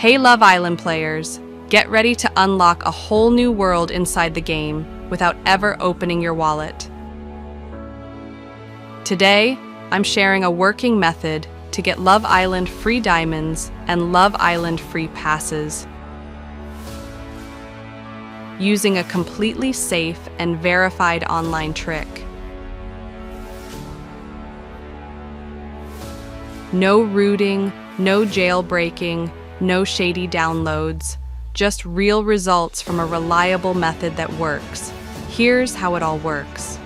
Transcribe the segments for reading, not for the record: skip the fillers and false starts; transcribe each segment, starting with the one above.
Hey Love Island players, get ready to unlock a whole new world inside the game without ever opening your wallet. Today, I'm sharing a working method to get Love Island free diamonds and Love Island free passes using a completely safe and verified online trick. No rooting, no jailbreaking, no shady downloads, just real results from a reliable method that works. Here's how it all works.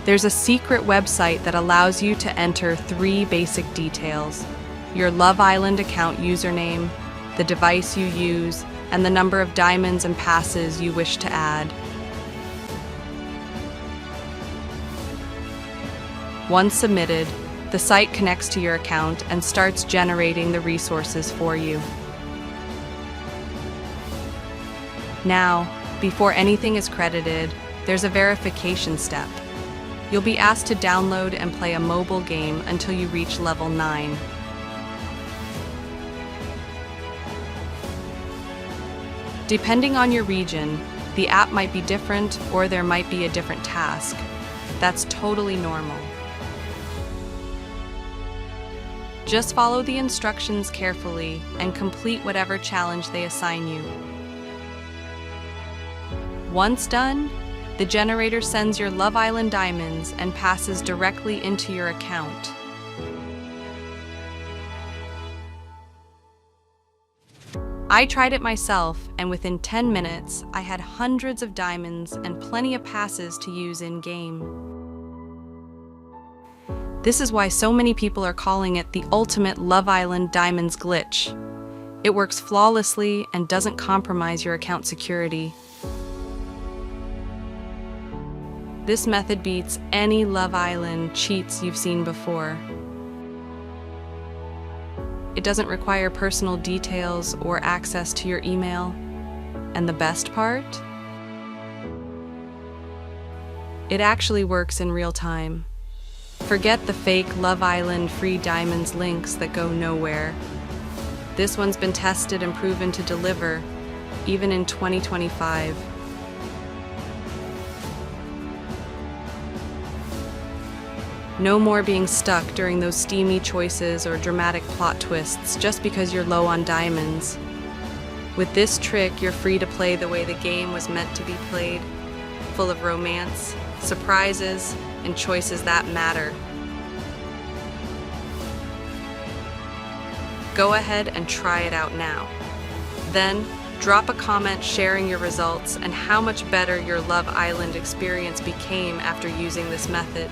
There's a secret website that allows you to enter 3 basic details: your Love Island account username, the device you use, and the number of diamonds and passes you wish to add. Once submitted, the site connects to your account and starts generating the resources for you. Now, before anything is credited, there's a verification step. You'll be asked to download and play a mobile game until you reach level 9. Depending on your region, the app might be different or there might be a different task. That's totally normal. Just follow the instructions carefully and complete whatever challenge they assign you. Once done, the generator sends your Love Island diamonds and passes directly into your account. I tried it myself, and within 10 minutes, I had hundreds of diamonds and plenty of passes to use in-game. This is why so many people are calling it the ultimate Love Island Diamonds glitch. It works flawlessly and doesn't compromise your account security. This method beats any Love Island cheats you've seen before. It doesn't require personal details or access to your email. And the best part? It actually works in real time. Forget the fake Love Island free diamonds links that go nowhere. This one's been tested and proven to deliver, even in 2025. No more being stuck during those steamy choices or dramatic plot twists just because you're low on diamonds. With this trick, you're free to play the way the game was meant to be played, full of romance, surprises, and choices that matter. Go ahead and try it out now. Then, drop a comment sharing your results and how much better your Love Island experience became after using this method.